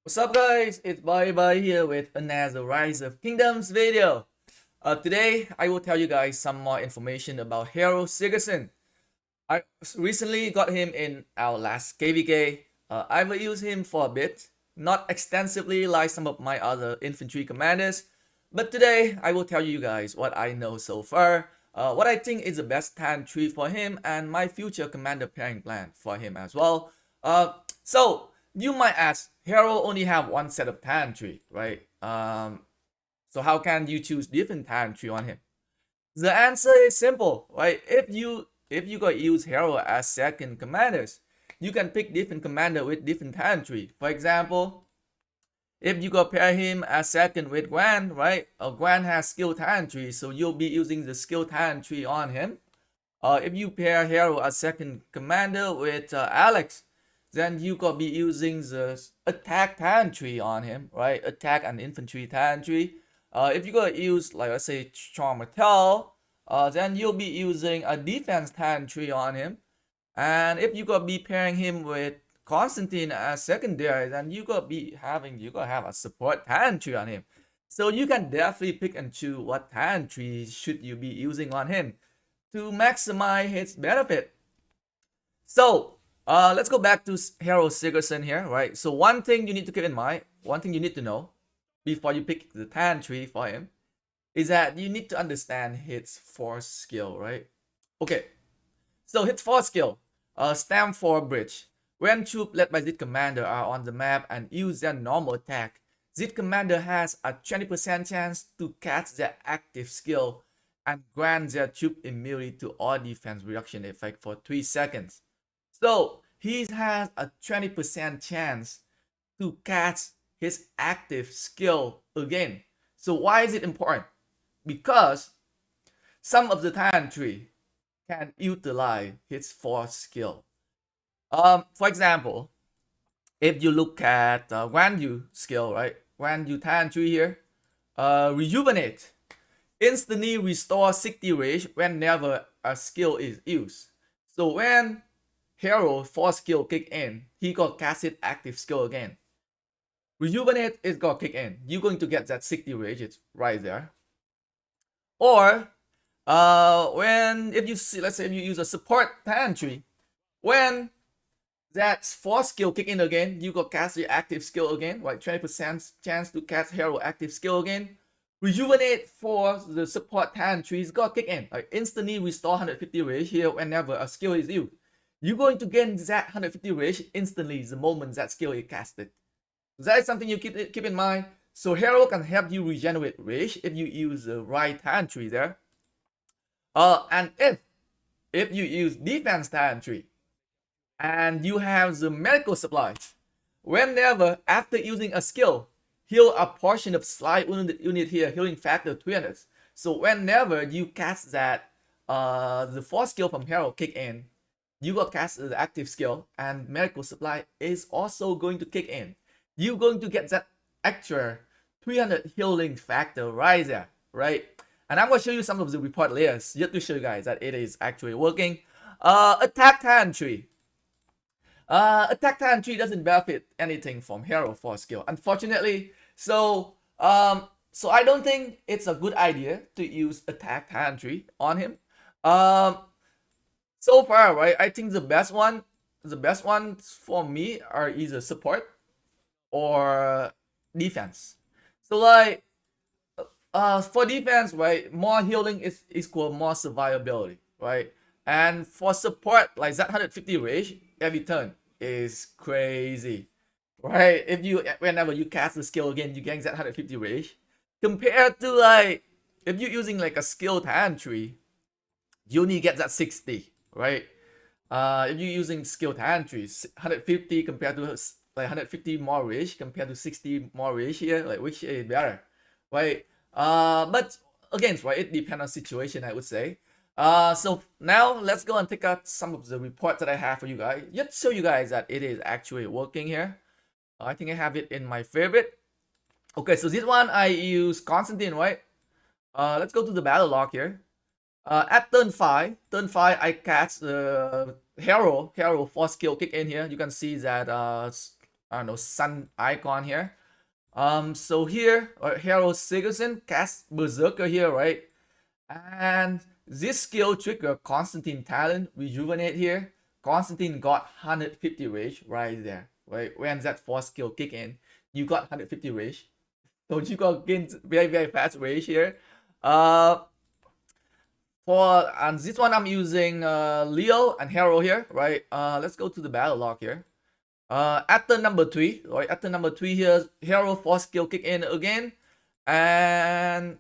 What's up guys, it's Bye here with another Rise of Kingdoms video. Today I will tell you guys some more information about Harald Sigurdsson. I recently got him in our last KvK. I will use him for a bit, not extensively like some of my other infantry commanders, but today I will tell you guys what I know so far, what I think is the best tan tree for him, and my future commander pairing plan for him as well. So you might ask, Hero only have one set of tan tree, right? So how can you choose different tan tree on him? The answer is simple, right? If you got use hero as second commanders, you can pick different commander with different talent tree. For example, if you compare him as second with Gwen, right? Gwen has skill talent tree, so you'll be using the skill talent tree on him. If you pair hero as second commander with Alex, then you could be using the attack talent tree on him, right? Attack and infantry talent tree. If you gonna use, like, let's say Charm Martel, then you'll be using a defense talent tree on him. And if you gonna be pairing him with Constantine as secondary, then you gonna have a support talent tree on him. So you can definitely pick and choose what talent tree should you be using on him to maximize his benefit. So let's go back to Harald Sigurdsson here, right? So one thing you need to keep in mind, one thing you need to know before you pick the talent tree for him is that you need to understand his force skill, right? Okay, so his force skill stand for bridge. When troops led by Z commander are on the map and use their normal attack, Z commander has a 20% chance to cast their active skill and grant their troop immunity to all defense reduction effect for 3 seconds. So he has a 20% chance to cast his active skill again. So why is it important? Because some of the talent tree can utilize his force skill. For example, if you look at Guan Yu skill, right? Guan Yu talent tree here, rejuvenate. Instantly restore 60 rage whenever a skill is used. So when Hero force skill kick in, he got casted active skill again. Rejuvenate is gonna kick in. You're going to get that 60 rage, it's right there. Or when if you see, let's say if you use a support talent tree, when that force skill kick in again, you got cast your active skill again, like 20% chance to cast hero active skill again. Rejuvenate for the support talent trees got kick in, like instantly restore 150 rage here whenever a skill is used. You're going to gain that 150 rage instantly the moment that skill is casted. So that is something you keep in mind. So hero can help you regenerate rage if you use the right talent tree there. And if you use defense talent tree and you have the medical supplies, whenever after using a skill, heal a portion of slide unit here, healing factor 300. So whenever you cast that, the force skill from hero kick in, you got cast the active skill, and medical supply is also going to kick in. You're going to get that extra 300 healing factor right there, right? And I'm going to show you some of the report layers just to show you guys that it is actually working. Attack talent tree. Attack talent tree doesn't benefit anything from hero force skill, unfortunately. So I don't think it's a good idea to use attack talent tree on him. So far, right? I think the best ones for me are either support or defense. So like, for defense, right, more healing is equal more survivability, right? And for support, like that 150 rage every turn is crazy, right? If you whenever you cast the skill again, you gain that 150 rage. Compared to like if you're using like a skill talent tree, you only get that 60, right? If you're using skill talent trees, 150 compared to like 150 more rage compared to 60 more rage here, like which is better, right? But again, right, it depends on situation, I would say. So now let's go and take out some of the reports that I have for you guys. Just show you guys that it is actually working here. I think I have it in my favorite. Okay, so this one I use Constantine, right? Let's go to the battle log here. At turn 5, I cast the hero force skill kick in here. You can see that I don't know, sun icon here. So here, Harald Sigurdsson cast Berserker here, right? And this skill trigger Constantine talent rejuvenate here. Constantine got 150 rage right there, right? When that force skill kick in, you got 150 rage. So you got gain very fast rage here. Uh, for and this one I'm using Leo and Harald here, right? Let's go to the battle log here. At the number 3, right? At the number 3 here, Harald force skill kick in again, and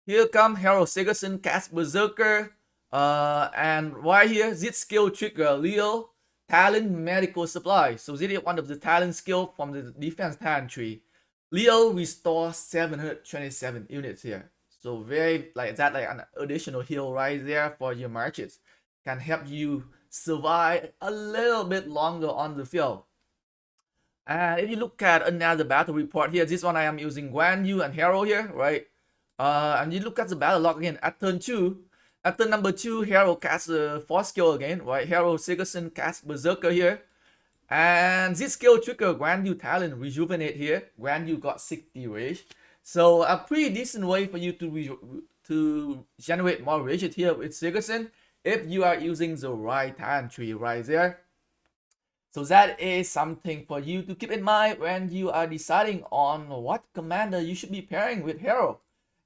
here come Harald Sigurdsson cast Berserker. And right here, this skill trigger Leo talent medical supply. So this is one of the talent skill from the defense talent tree. Leo restores 727 units here. So very like that, like an additional heal right there for your marches. Can help you survive a little bit longer on the field. And if you look at another battle report here, this one I am using Guan Yu and Harald here, right? And you look at the battle log again at turn 2. At turn number 2, Harald casts a force skill again, right? Harald Sigurdsson casts Berserker here. And this skill trigger Guan Yu talent rejuvenate here. Guan Yu got 60 rage. So a pretty decent way for you to generate more rage here with Sigurdsson if you are using the right talent tree right there. So that is something for you to keep in mind when you are deciding on what commander you should be pairing with Harald.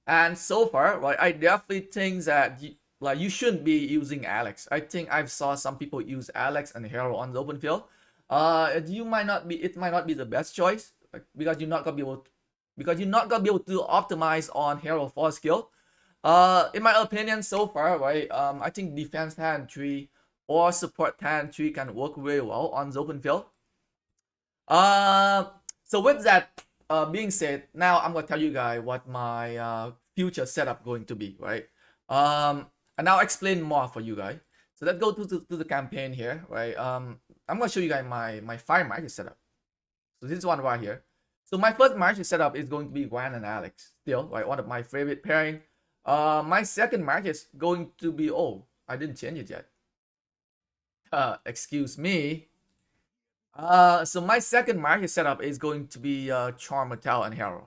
And so far, right, I definitely think that you shouldn't be using Alex. I think I've saw some people use Alex and Harald on the open field. It might not be the best choice, because you're not gonna be able to optimize on Harald force skill. In my opinion, so far, right, I think defense talent tree or support talent tree can work very well on the open field. So with that being said, now I'm gonna tell you guys what my future setup going to be, right? And I'll explain more for you guys. So let's go to the campaign here, right? I'm gonna show you guys my 5 market setup. So this one right here. So my first market setup is going to be Guan and Alex, still, right? One of my favorite pairing. My second market is going to be, oh, I didn't change it yet. Excuse me. So my second market setup is going to be Charm Metal and Harald.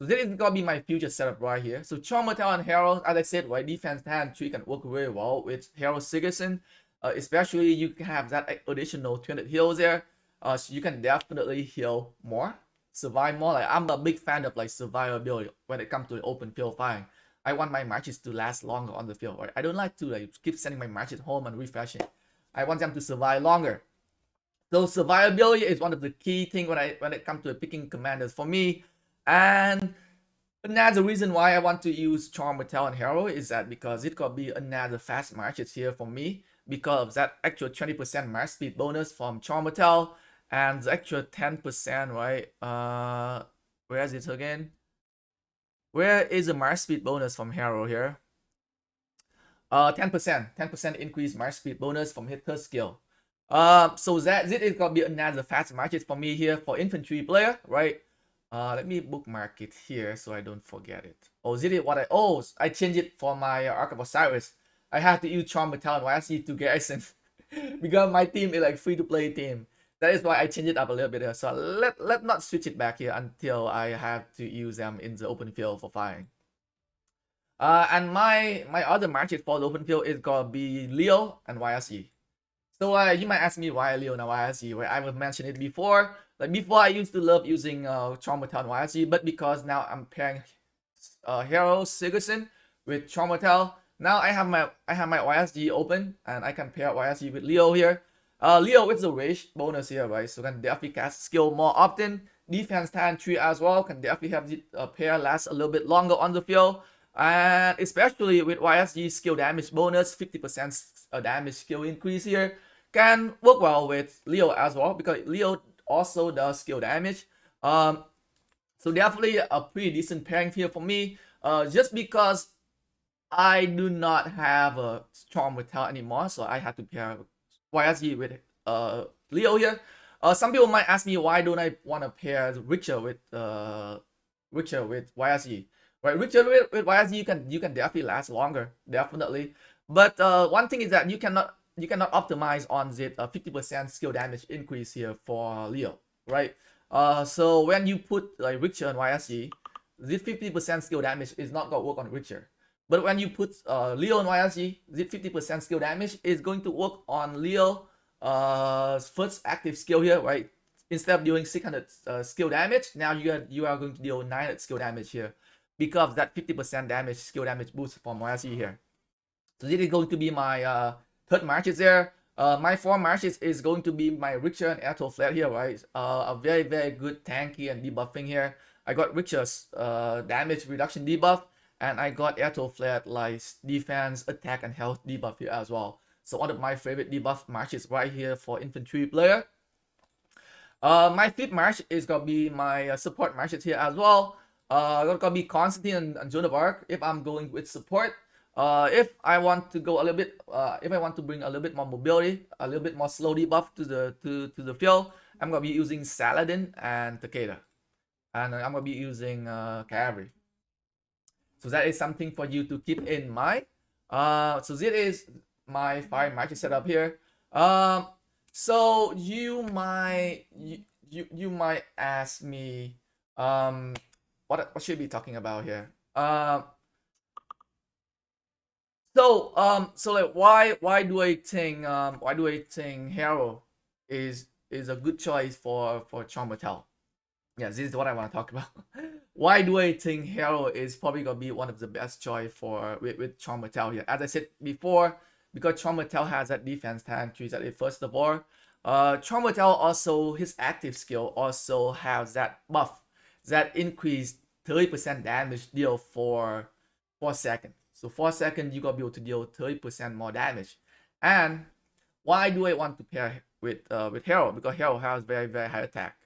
So this is gonna be my future setup right here. So Charm Metal and Harald, as I said, right, defense talent tree can work very well with Harald Sigurdsson. Especially you can have that additional 200 heals there. So you can definitely heal more, survive more. Like I'm a big fan of like survivability when it comes to the open field fighting. I want my matches to last longer on the field, right? I don't like to like keep sending my matches home and refreshing. I want them to survive longer. So survivability is one of the key things when it comes to picking commanders for me. And another reason why I want to use Charm Metal and Harald is that because it could be another fast marches here for me, because of that extra 20% march speed bonus from Charm Metal and the extra 10%, right? Where is it again? Where is the march speed bonus from Harald here? 10% increase march speed bonus from hit per skill. So that this is gonna be another fast marches for me here for infantry player, right? Let me bookmark it here so I don't forget it. Oh, is it what I changed it for my Ark of Osiris. I have to use Charm Metal and YSC to garrison because my team is like free to play team. That is why I changed it up a little bit here. So let not switch it back here until I have to use them in the open field for firing. And my other market for the open field is gonna be Leo and YSE. So you might ask me why Leo and YSE, where I have mentioned it before. Like before, I used to love using Charm Metal and YSE, but because now I'm pairing Harald Sigurdsson with Charm Metal. Now I have my YSG open, and I can pair YSG with Leo here. Leo with the rage bonus here, right? So can definitely cast skill more often. Defense talent tree as well can definitely have the pair last a little bit longer on the field, and especially with YSG skill damage bonus, 50% damage skill increase here can work well with Leo as well, because Leo also does skill damage. So definitely a pretty decent pairing here for me. Just because I do not have a Charm Metal anymore, so I have to pair YSG with Leo here. Some people might ask me why don't I want to pair Richter with YSG. Right, Richter with YSG you can definitely last longer, definitely. But one thing is that you cannot cannot optimize on the 50% skill damage increase here for Leo, right? So when you put like Richter and YSG, this 50% skill damage is not gonna work on Richter. But when you put Leo and YSG, this 50% skill damage is going to work on Leo first active skill here, right? Instead of doing 600 skill damage, now you are going to deal 900 skill damage here because that 50% damage skill damage boost from YSG here. So this is going to be my third marches there. My fourth marches is going to be my Richter and Airtow flat here, right? A very, very good tanky and debuffing here. I got Richter's damage reduction debuff, and I got Airtow flat like defense, attack, and health debuff here as well. So one of my favorite debuff marches right here for infantry player. My fifth march is gonna be my support marches here as well. Gonna be Constantine and Joan of Arc if I'm going with support. If I want to go a little bit, if I want to bring a little bit more mobility, a little bit more slow debuff to the field, I'm gonna be using Saladin and Takeda, and I'm gonna be using Cavalry. So that is something for you to keep in mind. So this is my 5 marches setup here. So you might ask me, what should we be talking about here? So like why do I think Harald is a good choice for Charmatel? Yeah, this is what I want to talk about. Why do I think Harald is probably gonna be one of the best choice for with Charmatel here? As I said before, because Charmatel has that defense time trees at it first of all. Charmatel also, his active skill also has that buff that increased 30% damage deal for 4 seconds. So 4 seconds you gotta be able to deal 30% more damage. And why do I want to pair with Harald? Because Harald has very, very high attack.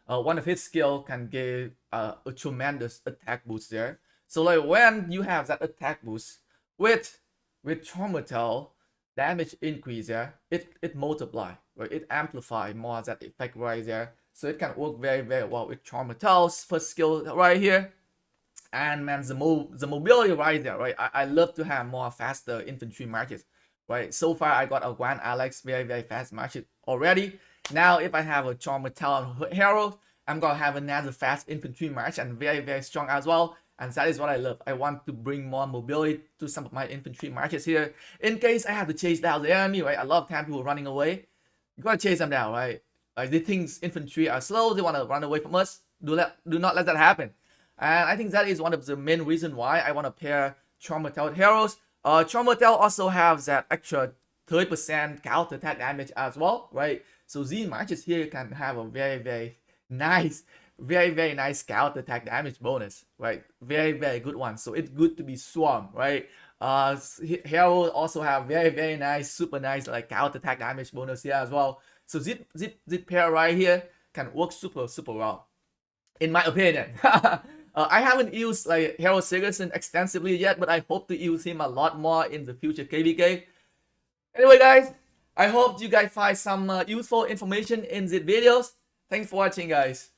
One of his skill can give a tremendous attack boost there. So like when you have that attack boost with Charmatel, damage increase there, it multiply, right? It amplify more that effect right there. So it can work very, very well with Charmatel's first skill right here. And man, the mobility right there, right? I love to have more faster infantry marches, right? So far I got a Grand Alex very, very fast marches already. Now if I have a Charmatel and Harald, I'm gonna have another fast infantry march and very, very strong as well. And that is what I love. I want to bring more mobility to some of my infantry marches here. In case I have to chase down the enemy, right? A lot of time people running away. You gotta chase them down, right? Like they think infantry are slow, they wanna run away from us. Do not let that happen. And I think that is one of the main reasons why I want to pair Charmatel with Harald. Charmatel also has that extra 30% counter attack damage as well, right? So these marches here can have a very, very nice counter attack damage bonus, right? Very, very good one. So it's good to be swarm, right? Harald also have very, very nice, super nice like counter attack damage bonus here as well. So this pair right here can work super, super well, in my opinion. I haven't used like Harald Sigurdsson extensively yet, but I hope to use him a lot more in the future KvK. Anyway, guys, I hope you guys find some useful information in these videos. Thanks for watching, guys.